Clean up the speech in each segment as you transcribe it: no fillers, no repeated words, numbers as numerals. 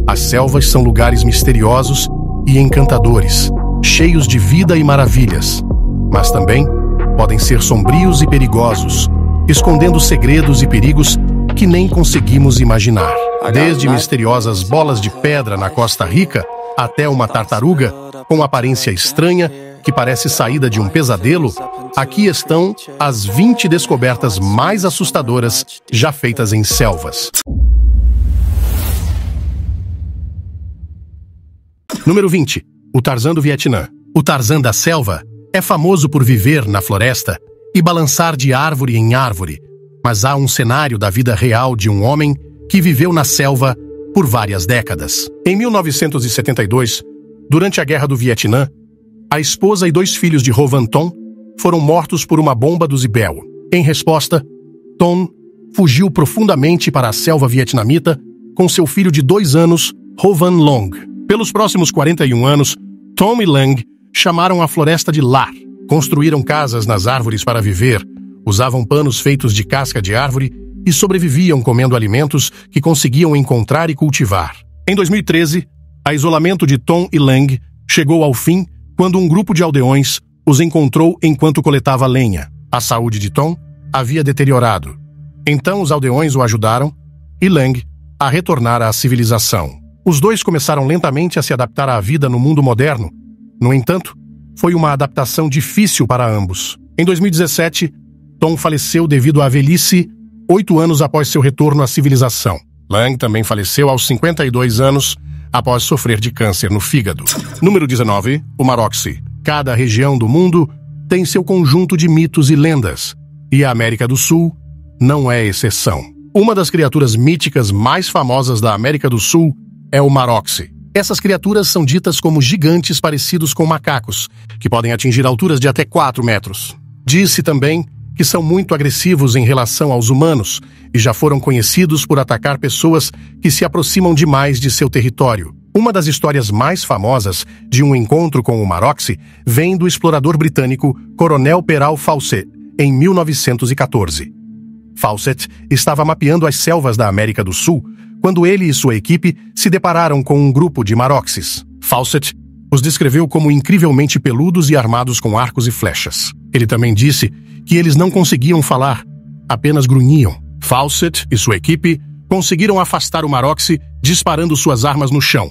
As selvas são lugares misteriosos e encantadores, cheios de vida e maravilhas, mas também podem ser sombrios e perigosos, escondendo segredos e perigos que nem conseguimos imaginar. Desde misteriosas bolas de pedra na Costa Rica até uma tartaruga com aparência estranha que parece saída de um pesadelo, aqui estão as 20 descobertas mais assustadoras já feitas em selvas. Número 20. O Tarzan do Vietnã. O Tarzan da selva é famoso por viver na floresta e balançar de árvore em árvore, mas há um cenário da vida real de um homem que viveu na selva por várias décadas. Em 1972, durante a Guerra do Vietnã, a esposa e 2 filhos de Ho Van Ton foram mortos por uma bomba do Zibel. Em resposta, Ton fugiu profundamente para a selva vietnamita com seu filho de 2 anos, Ho Van Long. Pelos próximos 41 anos, Tom e Lang chamaram a floresta de lar. Construíram casas nas árvores para viver, usavam panos feitos de casca de árvore e sobreviviam comendo alimentos que conseguiam encontrar e cultivar. Em 2013, o isolamento de Tom e Lang chegou ao fim quando um grupo de aldeões os encontrou enquanto coletava lenha. A saúde de Tom havia deteriorado. Então os aldeões o ajudaram e Lang a retornar à civilização. Os 2 começaram lentamente a se adaptar à vida no mundo moderno. No entanto, foi uma adaptação difícil para ambos. Em 2017, Tom faleceu devido à velhice 8 anos após seu retorno à civilização. Lang também faleceu aos 52 anos após sofrer de câncer no fígado. Número 19. O Maroxi. Cada região do mundo tem seu conjunto de mitos e lendas, e a América do Sul não é exceção. Uma das criaturas míticas mais famosas da América do Sul é o Maroxi. Essas criaturas são ditas como gigantes parecidos com macacos, que podem atingir alturas de até 4 metros. Diz-se também que são muito agressivos em relação aos humanos e já foram conhecidos por atacar pessoas que se aproximam demais de seu território. Uma das histórias mais famosas de um encontro com o Maroxi vem do explorador britânico Coronel Peral Fawcett, em 1914. Fawcett estava mapeando as selvas da América do Sul quando ele e sua equipe se depararam com um grupo de Maroxis. Fawcett os descreveu como incrivelmente peludos e armados com arcos e flechas. Ele também disse que eles não conseguiam falar, apenas grunhiam. Fawcett e sua equipe conseguiram afastar o Maroxi disparando suas armas no chão,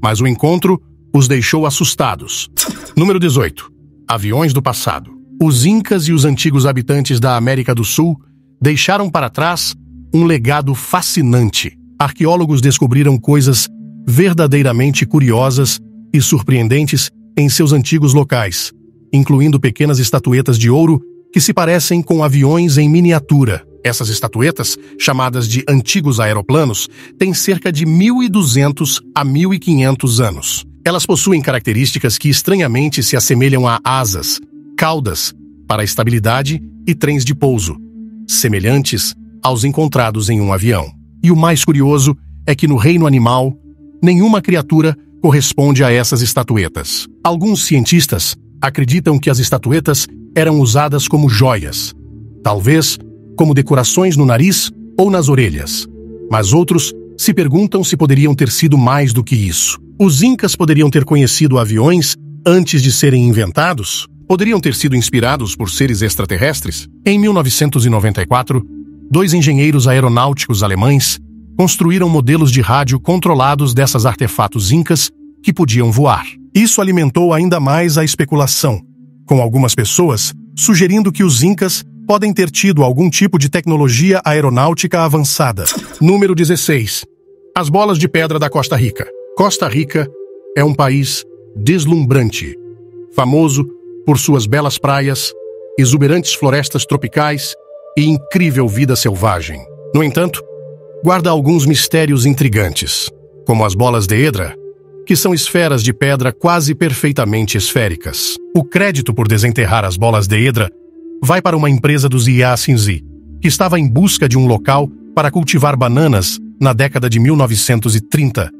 mas o encontro os deixou assustados. Número 18. Aviões do passado. Os Incas e os antigos habitantes da América do Sul deixaram para trás um legado fascinante. Arqueólogos descobriram coisas verdadeiramente curiosas e surpreendentes em seus antigos locais, incluindo pequenas estatuetas de ouro que se parecem com aviões em miniatura. Essas estatuetas, chamadas de antigos aeroplanos, têm cerca de 1.200 a 1.500 anos. Elas possuem características que estranhamente se assemelham a asas, caudas para estabilidade e trens de pouso, semelhantes aos encontrados em um avião. E o mais curioso é que no reino animal, nenhuma criatura corresponde a essas estatuetas. Alguns cientistas acreditam que as estatuetas eram usadas como joias, talvez como decorações no nariz ou nas orelhas. Mas outros se perguntam se poderiam ter sido mais do que isso. Os Incas poderiam ter conhecido aviões antes de serem inventados? Poderiam ter sido inspirados por seres extraterrestres? Em 1994, 2 engenheiros aeronáuticos alemães construíram modelos de rádio controlados desses artefatos incas que podiam voar. Isso alimentou ainda mais a especulação, com algumas pessoas sugerindo que os incas podem ter tido algum tipo de tecnologia aeronáutica avançada. Número 16. As bolas de pedra da Costa Rica. Costa Rica é um país deslumbrante, famoso por suas belas praias, exuberantes florestas tropicais e incrível vida selvagem. No entanto, guarda alguns mistérios intrigantes, como as bolas de Edra, que são esferas de pedra quase perfeitamente esféricas. O crédito por desenterrar as bolas de Edra vai para uma empresa dos Iasinzi, que estava em busca de um local para cultivar bananas na década de 1930,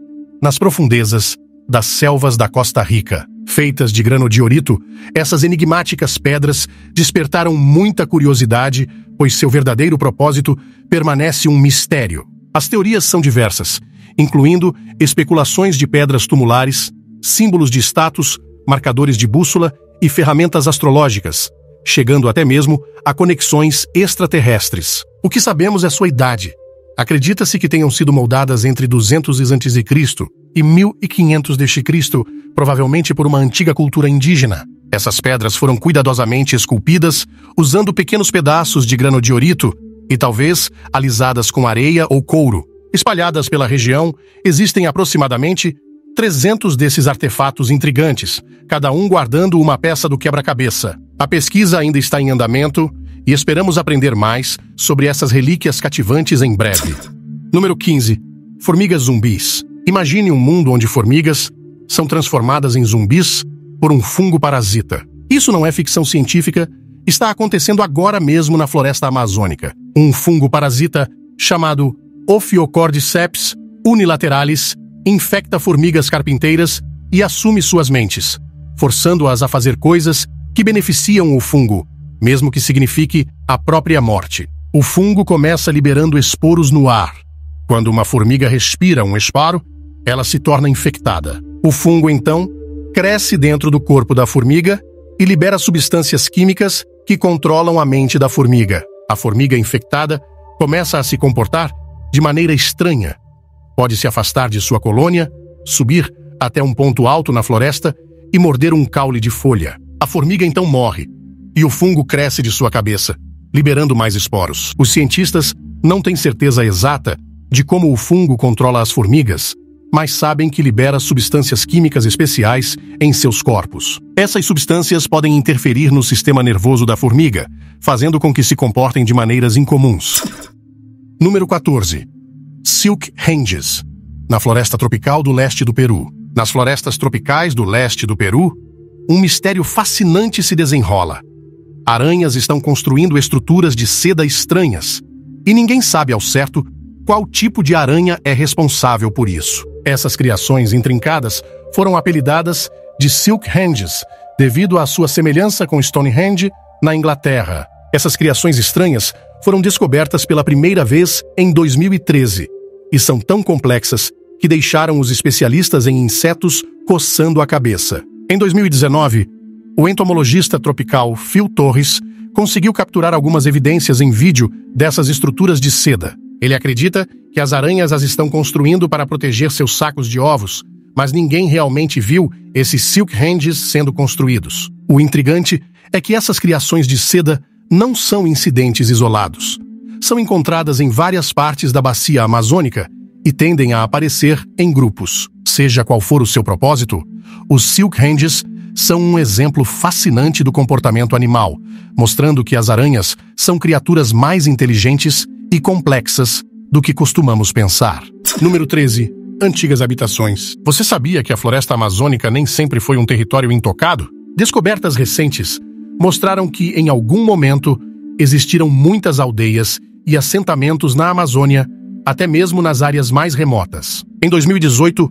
nas profundezas das selvas da Costa Rica. Feitas de granodiorito, essas enigmáticas pedras despertaram muita curiosidade, pois seu verdadeiro propósito permanece um mistério. As teorias são diversas, incluindo especulações de pedras tumulares, símbolos de status, marcadores de bússola e ferramentas astrológicas, chegando até mesmo a conexões extraterrestres. O que sabemos é sua idade. Acredita-se que tenham sido moldadas entre 200 a.C. e 1500 d.C., provavelmente por uma antiga cultura indígena. Essas pedras foram cuidadosamente esculpidas, usando pequenos pedaços de granodiorito e talvez alisadas com areia ou couro. Espalhadas pela região, existem aproximadamente 300 desses artefatos intrigantes, cada um guardando uma peça do quebra-cabeça. A pesquisa ainda está em andamento e esperamos aprender mais sobre essas relíquias cativantes em breve. Número 15. Formigas zumbis. Imagine um mundo onde formigas são transformadas em zumbis por um fungo parasita. Isso não é ficção científica, está acontecendo agora mesmo na floresta amazônica. Um fungo parasita chamado Ophiocordyceps unilateralis infecta formigas carpinteiras e assume suas mentes, forçando-as a fazer coisas que beneficiam o fungo, mesmo que signifique a própria morte. O fungo começa liberando esporos no ar. Quando uma formiga respira um esporo, ela se torna infectada. O fungo, então, cresce dentro do corpo da formiga e libera substâncias químicas que controlam a mente da formiga. A formiga infectada começa a se comportar de maneira estranha. Pode se afastar de sua colônia, subir até um ponto alto na floresta e morder um caule de folha. A formiga então morre, e o fungo cresce de sua cabeça, liberando mais esporos. Os cientistas não têm certeza exata de como o fungo controla as formigas, mas sabem que libera substâncias químicas especiais em seus corpos. Essas substâncias podem interferir no sistema nervoso da formiga, fazendo com que se comportem de maneiras incomuns. Número 14. Silk Ranges, na floresta tropical do leste do Peru. Nas florestas tropicais do leste do Peru, um mistério fascinante se desenrola. Aranhas estão construindo estruturas de seda estranhas, e ninguém sabe ao certo qual tipo de aranha é responsável por isso. Essas criações intrincadas foram apelidadas de Silk Ranges, devido à sua semelhança com Stonehenge, na Inglaterra. Essas criações estranhas foram descobertas pela primeira vez em 2013 e são tão complexas que deixaram os especialistas em insetos coçando a cabeça. Em 2019, o entomologista tropical Phil Torres conseguiu capturar algumas evidências em vídeo dessas estruturas de seda. Ele acredita que as aranhas as estão construindo para proteger seus sacos de ovos, mas ninguém realmente viu esses silk ranges sendo construídos. O intrigante é que essas criações de seda não são incidentes isolados. São encontradas em várias partes da bacia amazônica e tendem a aparecer em grupos. Seja qual for o seu propósito, os silk ranges são um exemplo fascinante do comportamento animal, mostrando que as aranhas são criaturas mais inteligentes e complexas do que costumamos pensar. Número 13. Antigas habitações. Você sabia que a floresta amazônica nem sempre foi um território intocado? Descobertas recentes mostraram que, em algum momento, existiram muitas aldeias e assentamentos na Amazônia, até mesmo nas áreas mais remotas. Em 2018,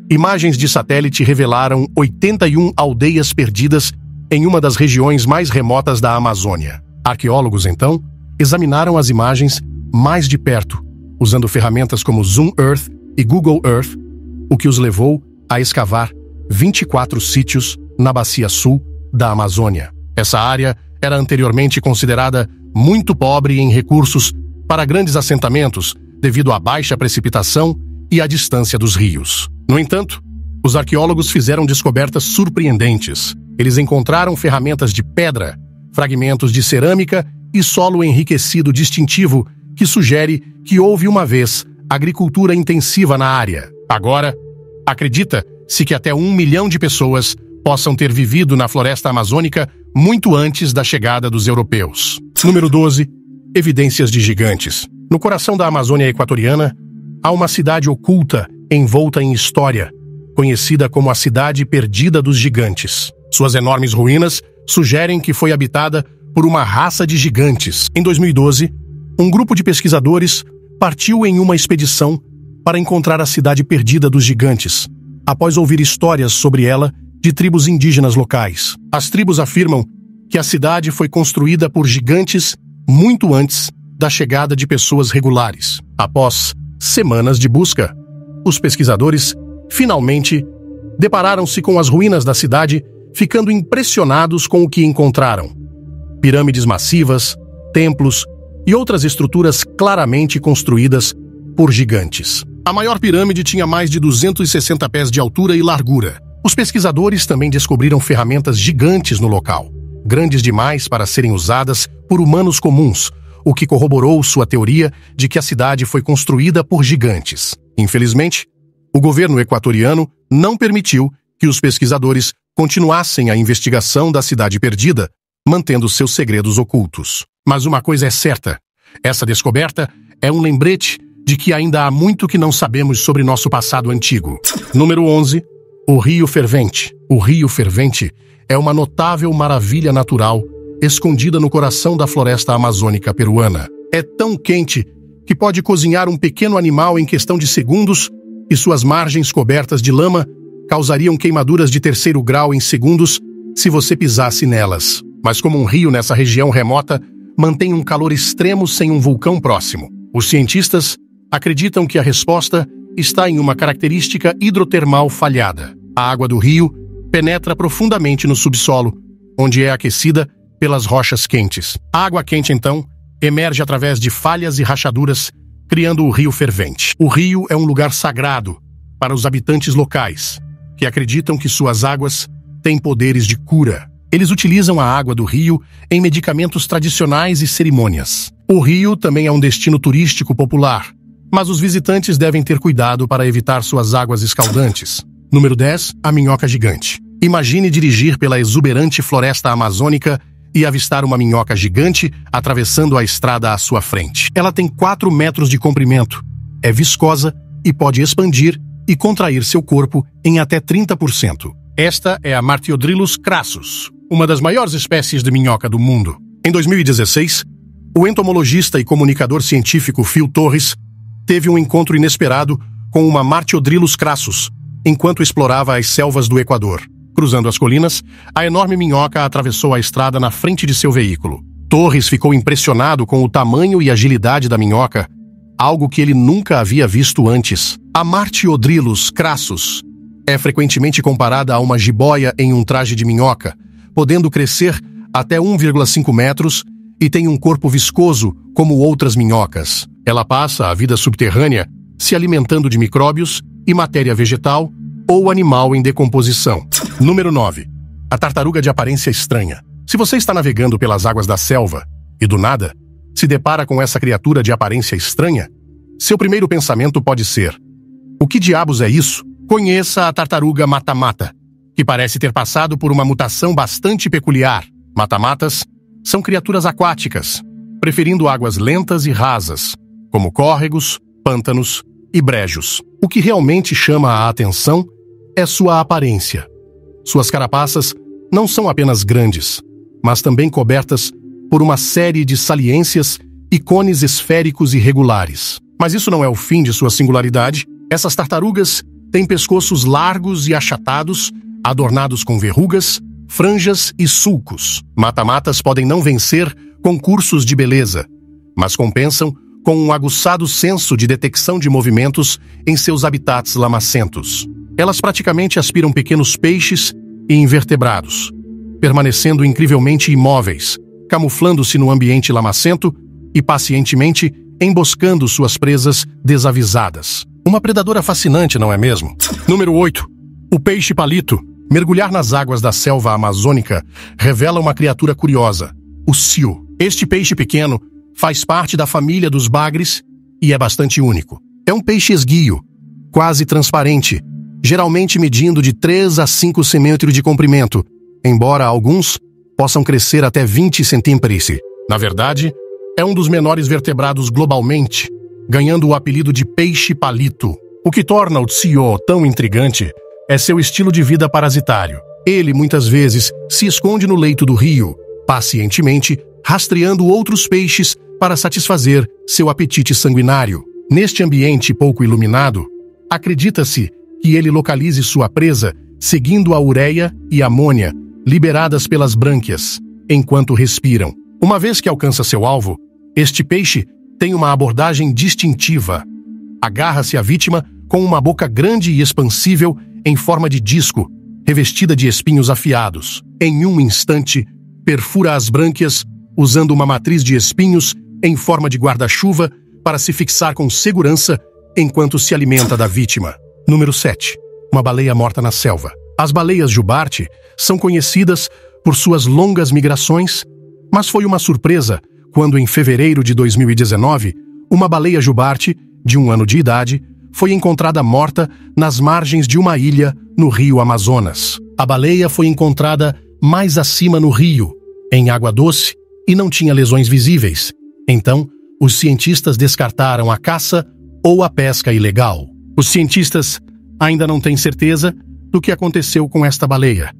imagens de satélite revelaram 81 aldeias perdidas em uma das regiões mais remotas da Amazônia. Arqueólogos, então, examinaram as imagens mais de perto, usando ferramentas como Zoom Earth e Google Earth, o que os levou a escavar 24 sítios na bacia sul da Amazônia. Essa área era anteriormente considerada muito pobre em recursos para grandes assentamentos devido à baixa precipitação e à distância dos rios. No entanto, os arqueólogos fizeram descobertas surpreendentes. Eles encontraram ferramentas de pedra, fragmentos de cerâmica e solo enriquecido distintivo que sugere que houve uma vez agricultura intensiva na área. Agora, acredita-se que até 1 milhão de pessoas possam ter vivido na floresta amazônica muito antes da chegada dos europeus. Número 12. Evidências de gigantes. No coração da Amazônia equatoriana, há uma cidade oculta envolta em história, conhecida como a Cidade Perdida dos Gigantes. Suas enormes ruínas sugerem que foi habitada por uma raça de gigantes. Em 2012, um grupo de pesquisadores partiu em uma expedição para encontrar a Cidade Perdida dos Gigantes, após ouvir histórias sobre ela de tribos indígenas locais. As tribos afirmam que a cidade foi construída por gigantes muito antes da chegada de pessoas regulares. Após semanas de busca, os pesquisadores, finalmente, depararam-se com as ruínas da cidade, ficando impressionados com o que encontraram. Pirâmides massivas, templos e outras estruturas claramente construídas por gigantes. A maior pirâmide tinha mais de 260 pés de altura e largura. Os pesquisadores também descobriram ferramentas gigantes no local, grandes demais para serem usadas por humanos comuns, o que corroborou sua teoria de que a cidade foi construída por gigantes. Infelizmente, o governo equatoriano não permitiu que os pesquisadores continuassem a investigação da cidade perdida, mantendo seus segredos ocultos. Mas uma coisa é certa: essa descoberta é um lembrete de que ainda há muito que não sabemos sobre nosso passado antigo. Número 11. O Rio Fervente. O Rio Fervente é uma notável maravilha natural escondida no coração da floresta amazônica peruana. É tão quente que pode cozinhar um pequeno animal em questão de segundos e suas margens cobertas de lama causariam queimaduras de 3º grau em segundos se você pisasse nelas. Mas como um rio nessa região remota mantém um calor extremo sem um vulcão próximo, os cientistas acreditam que a resposta está em uma característica hidrotermal falhada. A água do rio penetra profundamente no subsolo, onde é aquecida pelas rochas quentes. A água quente, então, emerge através de falhas e rachaduras, criando o Rio Fervente. O rio é um lugar sagrado para os habitantes locais, que acreditam que suas águas têm poderes de cura. Eles utilizam a água do rio em medicamentos tradicionais e cerimônias. O rio também é um destino turístico popular, mas os visitantes devem ter cuidado para evitar suas águas escaldantes. Número 10. A minhoca gigante. Imagine dirigir pela exuberante floresta amazônica e avistar uma minhoca gigante atravessando a estrada à sua frente. Ela tem 4 metros de comprimento, é viscosa e pode expandir e contrair seu corpo em até 30%. Esta é a Martiodrilus crassus, uma das maiores espécies de minhoca do mundo. Em 2016, o entomologista e comunicador científico Phil Torres teve um encontro inesperado com uma Martiodrilus crassus enquanto explorava as selvas do Equador. Cruzando as colinas, a enorme minhoca atravessou a estrada na frente de seu veículo. Torres ficou impressionado com o tamanho e agilidade da minhoca, algo que ele nunca havia visto antes. A Martiodrilus crassus é frequentemente comparada a uma jiboia em um traje de minhoca, podendo crescer até 1,5 metros e tem um corpo viscoso como outras minhocas. Ela passa a vida subterrânea, se alimentando de micróbios e matéria vegetal ou animal em decomposição. Número 9. A tartaruga de aparência estranha. Se você está navegando pelas águas da selva e, do nada, se depara com essa criatura de aparência estranha, seu primeiro pensamento pode ser: o que diabos é isso? Conheça a tartaruga mata-mata, que parece ter passado por uma mutação bastante peculiar. Mata-matas são criaturas aquáticas, preferindo águas lentas e rasas, como córregos, pântanos e brejos. O que realmente chama a atenção é sua aparência. Suas carapaças não são apenas grandes, mas também cobertas por uma série de saliências e cones esféricos irregulares. Mas isso não é o fim de sua singularidade. Essas tartarugas têm pescoços largos e achatados, adornados com verrugas, franjas e sulcos. Mata-matas podem não vencer concursos de beleza, mas compensam com um aguçado senso de detecção de movimentos em seus habitats lamacentos. Elas praticamente aspiram pequenos peixes e invertebrados, permanecendo incrivelmente imóveis, camuflando-se no ambiente lamacento e pacientemente emboscando suas presas desavisadas. Uma predadora fascinante, não é mesmo? Número 8. O peixe palito. Mergulhar nas águas da selva amazônica revela uma criatura curiosa, o cio. Este peixe pequeno faz parte da família dos bagres e é bastante único. É um peixe esguio, quase transparente, geralmente medindo de 3 a 5 centímetros de comprimento, embora alguns possam crescer até 20 centímetros. Na verdade, é um dos menores vertebrados globalmente, ganhando o apelido de peixe palito. O que torna o cio tão intrigante é seu estilo de vida parasitário. Ele, muitas vezes, se esconde no leito do rio, pacientemente rastreando outros peixes para satisfazer seu apetite sanguinário. Neste ambiente pouco iluminado, acredita-se que ele localize sua presa seguindo a ureia e amônia liberadas pelas brânquias, enquanto respiram. Uma vez que alcança seu alvo, este peixe tem uma abordagem distintiva. Agarra-se à vítima com uma boca grande e expansível em forma de disco, revestida de espinhos afiados. Em um instante, perfura as brânquias, usando uma matriz de espinhos em forma de guarda-chuva para se fixar com segurança enquanto se alimenta da vítima. Número 7. Uma baleia morta na selva. As baleias jubarte são conhecidas por suas longas migrações, mas foi uma surpresa quando, em fevereiro de 2019, uma baleia jubarte, de 1 ano de idade, foi encontrada morta nas margens de uma ilha no rio Amazonas. A baleia foi encontrada mais acima no rio, em água doce, e não tinha lesões visíveis. Então, os cientistas descartaram a caça ou a pesca ilegal. Os cientistas ainda não têm certeza do que aconteceu com esta baleia,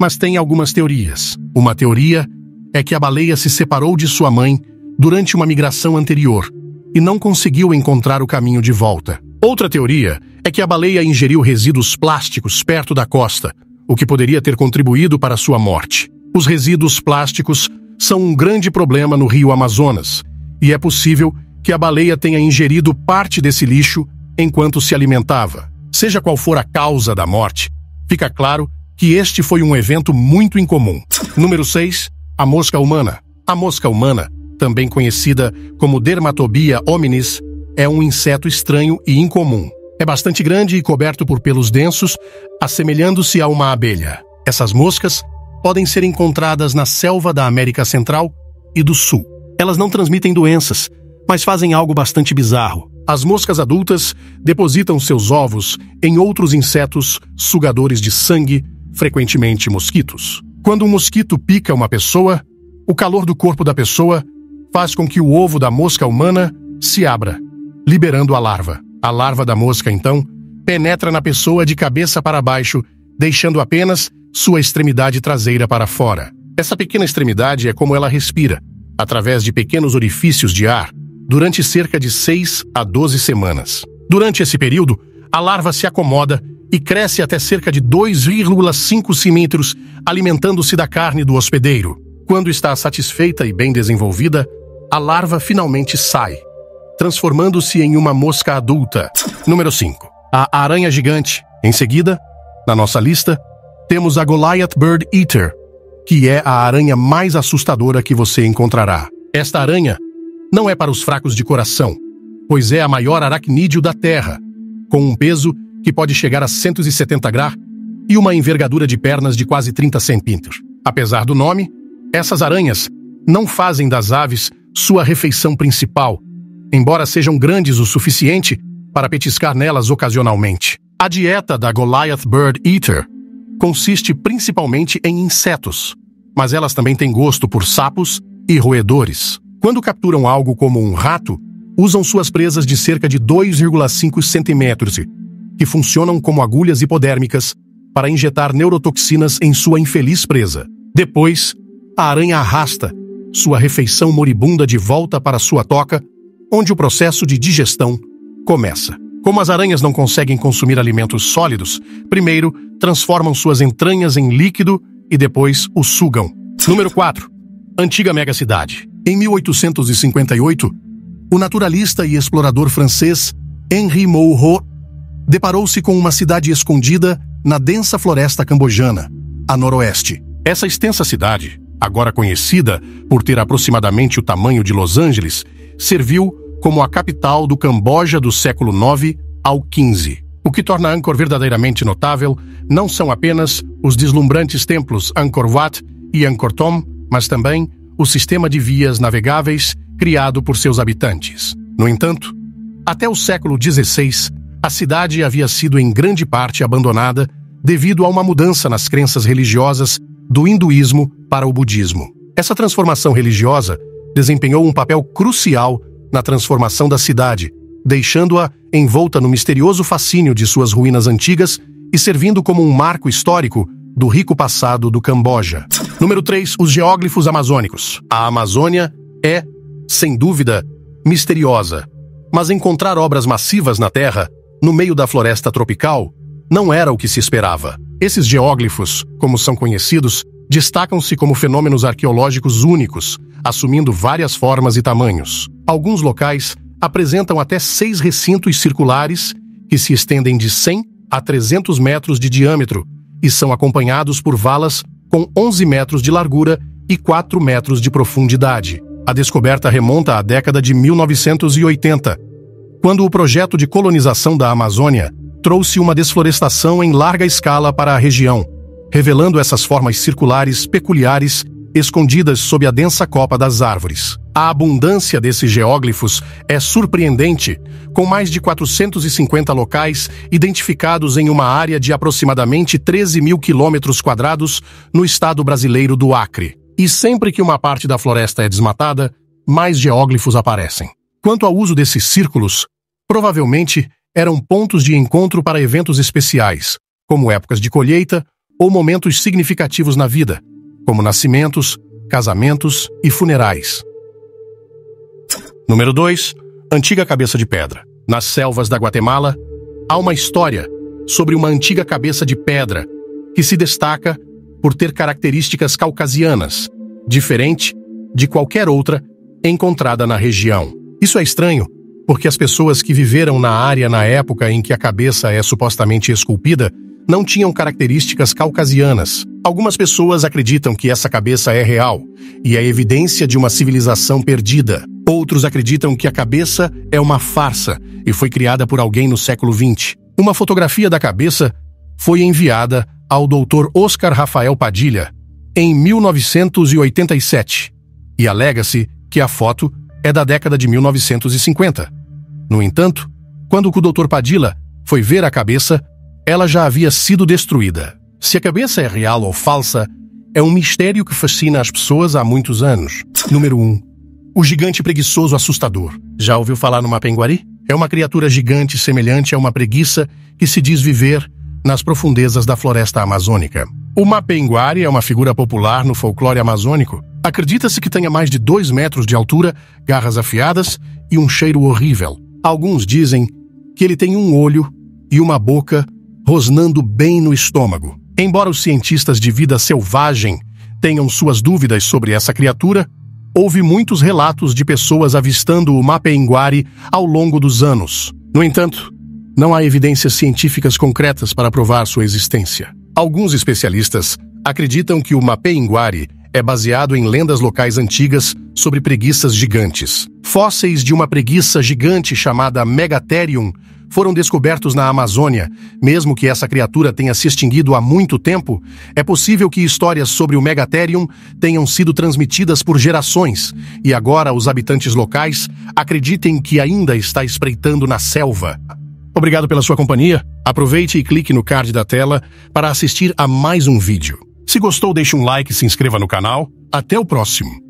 mas têm algumas teorias. Uma teoria é que a baleia se separou de sua mãe durante uma migração anterior e não conseguiu encontrar o caminho de volta. Outra teoria é que a baleia ingeriu resíduos plásticos perto da costa, o que poderia ter contribuído para sua morte. Os resíduos plásticos são um grande problema no rio Amazonas, e é possível que a baleia tenha ingerido parte desse lixo enquanto se alimentava. Seja qual for a causa da morte, fica claro que este foi um evento muito incomum. Número 6. A mosca humana. A mosca humana, também conhecida como Dermatobia hominis, é um inseto estranho e incomum. É bastante grande e coberto por pelos densos, assemelhando-se a uma abelha. Essas moscas podem ser encontradas na selva da América Central e do Sul. Elas não transmitem doenças, mas fazem algo bastante bizarro. As moscas adultas depositam seus ovos em outros insetos sugadores de sangue, frequentemente mosquitos. Quando um mosquito pica uma pessoa, o calor do corpo da pessoa faz com que o ovo da mosca humana se abra, liberando a larva. A larva da mosca, então, penetra na pessoa de cabeça para baixo, deixando apenas sua extremidade traseira para fora. Essa pequena extremidade é como ela respira, através de pequenos orifícios de ar, durante cerca de 6 a 12 semanas. Durante esse período, a larva se acomoda e cresce até cerca de 2,5 centímetros, alimentando-se da carne do hospedeiro. Quando está satisfeita e bem desenvolvida, a larva finalmente sai, transformando-se em uma mosca adulta. Número 5. A aranha gigante. Em seguida, na nossa lista, temos a Goliath Bird Eater, que é a aranha mais assustadora que você encontrará. Esta aranha não é para os fracos de coração, pois é a maior aracnídeo da Terra, com um peso que pode chegar a 170 graus e uma envergadura de pernas de quase 30 centímetros. Apesar do nome, essas aranhas não fazem das aves sua refeição principal, embora sejam grandes o suficiente para petiscar nelas ocasionalmente. A dieta da Goliath Bird Eater consiste principalmente em insetos, mas elas também têm gosto por sapos e roedores. Quando capturam algo como um rato, usam suas presas de cerca de 2,5 centímetros, que funcionam como agulhas hipodérmicas para injetar neurotoxinas em sua infeliz presa. Depois, a aranha arrasta sua refeição moribunda de volta para sua toca, onde o processo de digestão começa. Como as aranhas não conseguem consumir alimentos sólidos, primeiro transformam suas entranhas em líquido e depois o sugam. Número 4. Antiga megacidade. Em 1858, o naturalista e explorador francês Henri Moreau deparou-se com uma cidade escondida na densa floresta cambojana, a noroeste. Essa extensa cidade, agora conhecida por ter aproximadamente o tamanho de Los Angeles, serviu como a capital do Camboja do século IX ao XV. O que torna Angkor verdadeiramente notável não são apenas os deslumbrantes templos Angkor Wat e Angkor Thom, mas também o sistema de vias navegáveis criado por seus habitantes. No entanto, até o século XVI, a cidade havia sido em grande parte abandonada devido a uma mudança nas crenças religiosas do hinduísmo para o budismo. Essa transformação religiosa desempenhou um papel crucial na transformação da cidade, deixando-a envolta no misterioso fascínio de suas ruínas antigas e servindo como um marco histórico do rico passado do Camboja. Número 3. Os geóglifos amazônicos. A Amazônia é, sem dúvida, misteriosa, mas encontrar obras massivas na Terra, no meio da floresta tropical, não era o que se esperava. Esses geóglifos, como são conhecidos, destacam-se como fenômenos arqueológicos únicos, assumindo várias formas e tamanhos. Alguns locais apresentam até 6 recintos circulares que se estendem de 100 a 300 metros de diâmetro e são acompanhados por valas com 11 metros de largura e 4 metros de profundidade. A descoberta remonta à década de 1980, quando o projeto de colonização da Amazônia trouxe uma desflorestação em larga escala para a região, revelando essas formas circulares peculiares escondidas sob a densa copa das árvores. A abundância desses geóglifos é surpreendente, com mais de 450 locais identificados em uma área de aproximadamente 13 mil quilômetros quadrados no estado brasileiro do Acre. E sempre que uma parte da floresta é desmatada, mais geóglifos aparecem. Quanto ao uso desses círculos, provavelmente eram pontos de encontro para eventos especiais, como épocas de colheita ou momentos significativos na vida, como nascimentos, casamentos e funerais. Número 2. Antiga cabeça de pedra. Nas selvas da Guatemala, há uma história sobre uma antiga cabeça de pedra que se destaca por ter características caucasianas, diferente de qualquer outra encontrada na região. Isso é estranho, porque as pessoas que viveram na área na época em que a cabeça é supostamente esculpida não tinham características caucasianas. Algumas pessoas acreditam que essa cabeça é real e é evidência de uma civilização perdida. Outros acreditam que a cabeça é uma farsa e foi criada por alguém no século XX. Uma fotografia da cabeça foi enviada ao Dr. Oscar Rafael Padilha em 1987 e alega-se que a foto é da década de 1950. No entanto, quando o Dr. Padilha foi ver a cabeça, ela já havia sido destruída. Se a cabeça é real ou falsa, é um mistério que fascina as pessoas há muitos anos. Número 1. O gigante preguiçoso assustador. Já ouviu falar no Mapinguari? É uma criatura gigante semelhante a uma preguiça que se diz viver nas profundezas da floresta amazônica. O Mapinguari é uma figura popular no folclore amazônico. Acredita-se que tenha mais de 2 metros de altura, garras afiadas e um cheiro horrível. Alguns dizem que ele tem um olho e uma boca rosnando bem no estômago. Embora os cientistas de vida selvagem tenham suas dúvidas sobre essa criatura, houve muitos relatos de pessoas avistando o Mapinguari ao longo dos anos. No entanto, não há evidências científicas concretas para provar sua existência. Alguns especialistas acreditam que o Mapinguari é baseado em lendas locais antigas sobre preguiças gigantes. Fósseis de uma preguiça gigante chamada Megatherium foram descobertos na Amazônia. Mesmo que essa criatura tenha se extinguido há muito tempo, é possível que histórias sobre o Megatherium tenham sido transmitidas por gerações, e agora os habitantes locais acreditem que ainda está espreitando na selva. Obrigado pela sua companhia. Aproveite e clique no card da tela para assistir a mais um vídeo. Se gostou, deixe um like e se inscreva no canal. Até o próximo!